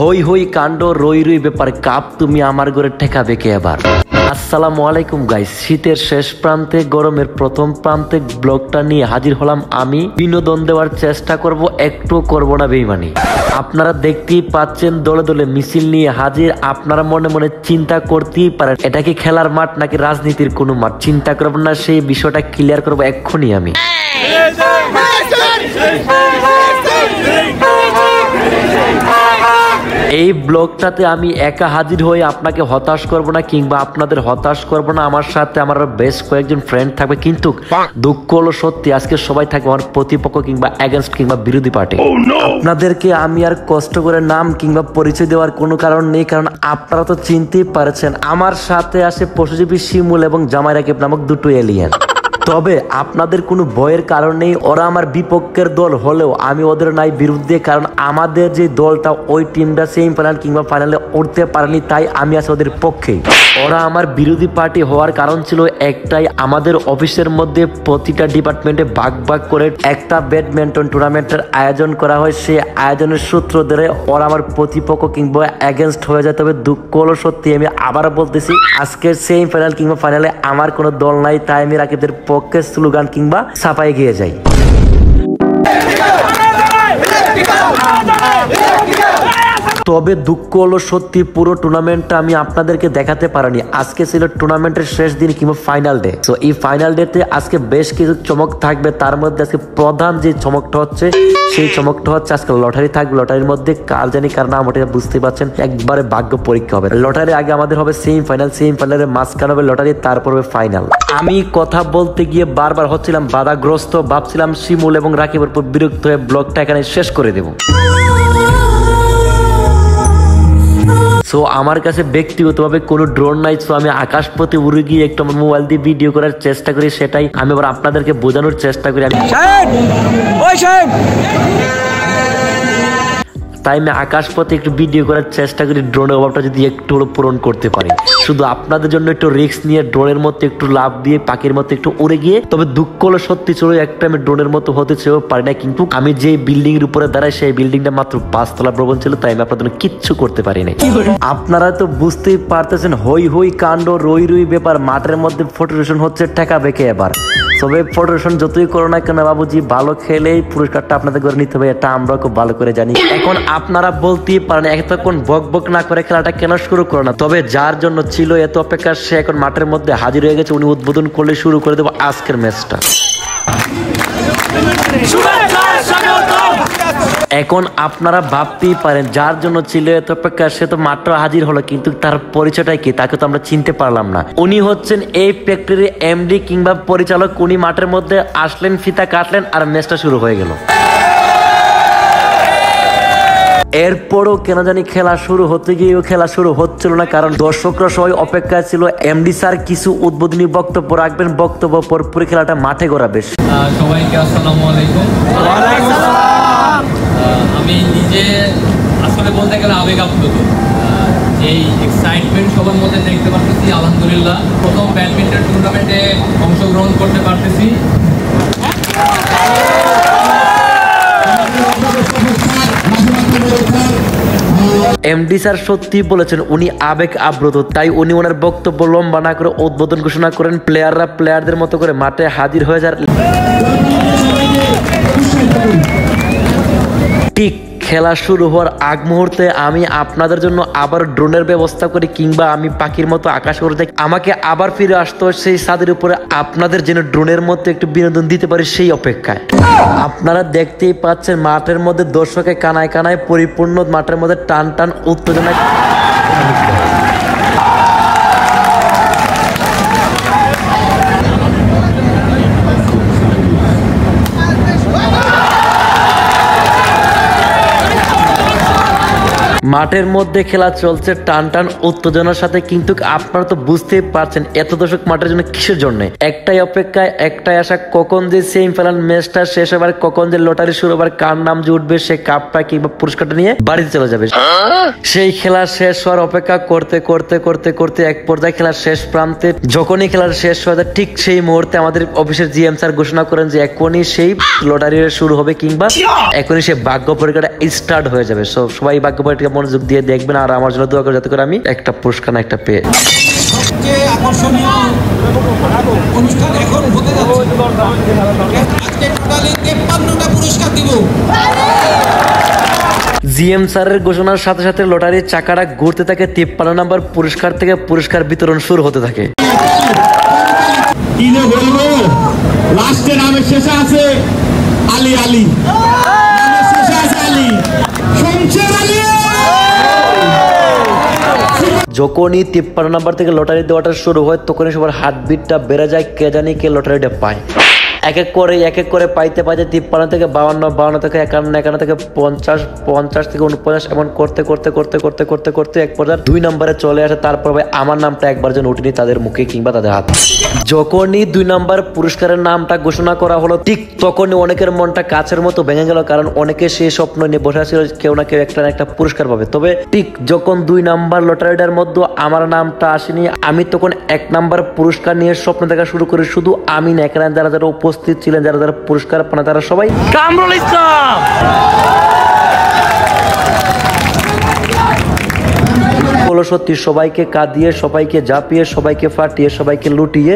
হই হই কাণ্ড রই রই ব্যাপার কাপ তুমি আমার ঘরে ঠেকাবে কে এবার। আসসালামু আলাইকুম গাইস, শীতের শেষ প্রান্তে গরমের প্রথম প্রান্তে ব্লগটা নিয়ে হাজির হলাম আমি। বিনোদন দেওয়ার চেষ্টা করব, একটু করব না বেইমানি। আপনারা দেখতেই পাচ্ছেন দলে দলে মিছিল নিয়ে হাজির। আপনারা মনে মনে চিন্তা করতেই পারেন এটা কি খেলার মাঠ নাকি রাজনীতির কোনো মাঠ। চিন্তা করব না, সেই বিষয়টা ক্লিয়ার করব এক্ষুনি আমি। এই ব্লগটাতে আমি একা হাজির হয়ে আপনাকে হতাশ করব না কিংবা আপনাদের হতাশ করব না। আমার সাথে আমার বেশ কয়েকজন ফ্রেন্ড থাকবে, কিন্তু দুঃখ হলো সত্যি আজকে সবাই থাকবে আমার প্রতিপক্ষ কিংবা এগেনস্ট কিংবা বিরোধী পার্টি। আপনাদেরকে আমি আর কষ্ট করে নাম কিংবা পরিচয় দেওয়ার কোনো কারণ নেই, কারণ আপনারা তো চিনতেই পারছেন আমার সাথে আসে পশুজীবী শিমুল এবং জামাই রাকিব নামক দুটো এলিয়েন। তবে আপনাদের কোনো ভয়ের কারণ নেই, ওরা আমার বিপক্ষের দল হলেও আমি ওদের নাই বিরুদ্ধে, কারণ আমাদের যে দলটা ওই টিমটা সেমিফাইনাল কিংবা ফাইনালে উঠতে পারেনি, তাই আমি আছি ওদের পক্ষেই। ওরা আমার বিরোধী পার্টি হওয়ার কারণ ছিল একটাই, আমাদের অফিসের মধ্যে প্রতিটা ডিপার্টমেন্টে ভাগ ভাগ করে একটা ব্যাডমিন্টন টুর্নামেন্টের আয়োজন করা হয়। সেই আয়োজনের সূত্র ধরে ওরা আমার প্রতিপক্ষ কিংবা এগেনস্ট হয়ে যায়। তবে দুঃখ হলো সত্যি, আমি আবার বলতেছি আজকের সেমিফাইনাল কিংবা ফাইনালে আমার কোনো দল নাই, তাই আমি রাকিবদের পক্ষে স্লোগান কিংবা ছাপাই গিয়ে যাই। তবে দুঃখ হলো সত্যি পুরো টুর্নামেন্টটা আমি আপনাদেরকে দেখাতে পারিনি। আজকে ছিল টুর্নামেন্টের শেষ দিন কিংবা ফাইনাল ডে। তো এই ফাইনাল ডেতে আজকে বেশ কিছু চমক থাকবে, তার মধ্যে আজকে প্রধান যে চমকটা হচ্ছে সেই চমকটা হচ্ছে আজকে লটারি থাকবে। লটারির মধ্যে কার জানি কার নাম ওটা বুঝতে পারছেন, একবারে ভাগ্য পরীক্ষা হবে। লটারি আগে আমাদের হবে সেমিফাইনাল, সেমিফাইনালের মাঝখানে হবে লটারি, তারপর হবে ফাইনাল। আমি কথা বলতে গিয়ে বারবার হচ্ছিলাম বাধাগ্রস্ত, ভাবছিলাম শিমুল এবং রাকিবের উপর বিরক্ত হয়ে ব্লগটা এখানে শেষ করে দেবো। সো আমার কাছে ব্যক্তিগতভাবে কোনো ড্রোন নাই, সো আমি আকাশপথে উড়ে গিয়ে একটু আমার মোবাইল দিয়ে ভিডিও করার চেষ্টা করি, সেটাই আমি আবার আপনাদেরকে বোঝানোর চেষ্টা করি। তাই আমি আকাশপথে একটু ভিডিও করার চেষ্টা করি, ড্রোনের অভাবটা যদি একটু হলো পূরণ করতে পারি। শুধু আপনাদের জন্য একটু রিস্ক নিয়ে ড্রোনের মতো একটু লাভ দিয়ে পাখির মতো একটু উড়ে গিয়ে। তবে দুঃখ হলো সত্যি ছিল একটা আমি ড্রোনের মতো হতে চেয়েও পারি না, কিন্তু আমি যে বিল্ডিং এর উপরে দাঁড়াই সেই বিল্ডিংটা মাত্র 5 তলা ভবন ছিল, তাই আমি আপনাদের কিচ্ছু করতে পারি নাই। আপনারা তো বুঝতেই পারতেছেন হই হই কাণ্ড রই রই ব্যাপার, মাঠের মধ্যে ফটো সেশন হচ্ছে ঠেকা বেঁকে এবার। তবে ফটো সেশন যতই করো না কেন বাবুজি, ভালো খেলেই পুরস্কারটা আপনাদের করে নিতে হবে, এটা আমরা খুব ভালো করে জানি। এখন আপনারা বলতেই পারেন এতক্ষণ বক বক না করে খেলাটা কেন শুরু করো না। তবে যার জন্য ছিল এত অপেক্ষা সে এখন মাঠের মধ্যে হাজির হয়ে গেছে, উনি উদ্বোধন করলে শুরু করে দেবো আজকের ম্যাচটা। এখন আপনারা ভাবতেই পারেন যার জন্য ছিল এত অপেক্ষা সে তো মাত্র হাজির হলো, কিন্তু তার পরিচয়টা কি তাকে তো আমরা চিনতে পারলাম না। উনি হচ্ছেন এই ফ্যাক্টরির এমডি কিংবা পরিচালক। উনি মাঠের মধ্যে আসলেন, ফিতা কাটলেন আর ম্যাচটা শুরু হয়ে গেল। এরপরও কেন জানি খেলা শুরু হতে গিয়েও খেলা শুরু হচ্ছিল না, কারণ দর্শকরা সবাই অপেক্ষায় ছিল এমডি স্যার কিছু উদ্বোধনী বক্তব্য রাখবেন, বক্তব্য পর পুরো খেলাটা মাঠে গড়াবে। সবাইকে আসসালামু আলাইকুম। আমি নিজে আসলে বলতে গেলে আবেগ আপ্লুত, এই এক্সাইটমেন্ট সবার মধ্যে দেখতে পারতেছি। আলহামদুলিল্লাহ প্রথম ব্যাডমিন্টন টুর্নামেন্টে অংশগ্রহণ করতে পারতেছি। এমডি স্যার সত্যি বলেছেন, উনি আবেগ আপ্লুত, তাই উনি ওনার বক্তব্য লম্বা না করে উদ্বোধন ঘোষণা করেন। প্লেয়াররা প্লেয়ারদের মতো করে মাঠে হাজির হয়ে যায়। ঠিক খেলা শুরু হওয়ার আগ মুহূর্তে আমি আপনাদের জন্য আবার ড্রোনের ব্যবস্থা করি কিংবা আমি পাখির মতো আকাশ করে যাই। আমাকে আবার ফিরে আসতে হয় সেই ছাদের উপরে, আপনাদের যেন ড্রোনের মধ্যে একটু বিনোদন দিতে পারি সেই অপেক্ষায়। আপনারা দেখতেই পাচ্ছেন মাঠের মধ্যে দর্শকে কানায় কানায় পরিপূর্ণ, মাঠের মধ্যে টান টান উত্তেজনা। মাঠের মধ্যে খেলা চলছে টান টান উত্তেজনার সাথে, কিন্তু আপনারা তো বুঝতেই পারছেন এত দর্শক মাঠের জন্য কিসের জন্য। একটাই অপেক্ষায়, একটাই আশা, কখন যে সেমিফাইনাল ম্যাচটা শেষ হবে, কখন যে লটারি শুরু হবে, কার নাম যে উঠবে সে কাপটা কিংবা পুরস্কারটা নিয়ে বাড়িতে চলে যাবে। সেই খেলা শেষ হওয়ার অপেক্ষা করতে করতে করতে করতে এক পর্যায়ে খেলা শেষ প্রান্তে, যখনই খেলার শেষ হয়ে যায় ঠিক সেই মুহূর্তে আমাদের অফিসের জিএম স্যার ঘোষণা করেন যে এখনই সেই লটারি শুরু হবে কিংবা এখনই সে ভাগ্য পরীক্ষাটা স্টার্ট হয়ে যাবে। সবাই ভাগ্য পরীক্ষা মনোযোগ দিয়ে দেখবেন আর আমার জন্য দোয়া করে যাতে করে আমি একটা পুরস্কার না একটা পেয়ে। সবচেয়ে আকর্ষণীয় অনুষ্ঠান এখন হতে যাচ্ছে। আজকে টোটালি 53টা পুরস্কার দিব। জিএম স্যারের ঘোষণার সাথে সাথে লটারির চাকাটা ঘুরতে থাকে, 53 নম্বর পুরস্কার থেকে পুরস্কার বিতরণ শুরু হতে থাকে। কি যে বলবো, লাস্টে নামের শেষে আছে আলী, আলী নামের শেষে আছে আলী, শমশের আলী। যখনই 53 নম্বর থেকে লটারি দেওয়াটা শুরু হয় তখনই সবার হার্টবিটটা বেড়ে যায়, কে জানি কে লটারিটা পায়। এক এক করে পাইতে 53 থেকে 52, 52 থেকে 51, 51 থেকে 50, 50 থেকে 49 এমন করতে এক পর্যায়ে 2 নম্বরে চলে আসে। তারপর ভাই আমার নামটা একবার যেন উঠিনি তাদের মুখে কিংবা তাদের হাতে। যখনই 2 নম্বর পুরস্কারের নামটা ঘোষণা করা হলো ঠিক তখনই অনেকের মনটা কাছের মতো ভেঙে গেল, কারণ অনেকে সেই স্বপ্ন নিয়ে বসে ছিল কেউ না কেউ একটা না একটা পুরস্কার পাবে। তবে ঠিক যখন 2 নম্বর লটারিটার মধ্যে আমার নামটা আসেনি, আমি তখন 1 নম্বর পুরস্কার নিয়ে স্বপ্ন দেখা শুরু করি। শুধু আমি না, এখানে যারা যারা উপস্থিত ছিলেন, যারা যারা পুরস্কার পান তারা সবাই কামরুল ইসলাম। সত্যি সবাইকে কাঁদিয়ে, সবাইকে জাপিয়ে, সবাইকে ফাটিয়ে, সবাইকে লুটিয়ে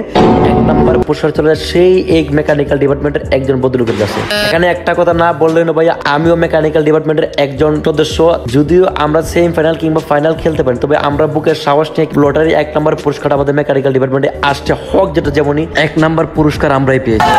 1 নম্বর পুরস্কার চলে যায় সেই এক মেকানিক্যাল ডিপার্টমেন্টের একজন ভদ্রলোকের কাছে। এখানে একটা কথা না বললেই না ভাইয়া, আমিও মেকানিক্যাল ডিপার্টমেন্টের একজন সদস্য। যদিও আমরা সেমি ফাইনাল কিংবা ফাইনাল খেলতে পারি, তবে আমরা বুকের সাহস নিয়ে লটারি 1 নম্বর পুরস্কার আমাদের মেকানিক্যাল ডিপার্টমেন্টে আসছে। হক যেটা যেমনই 1 নম্বর পুরস্কার আমরাই পেয়েছি।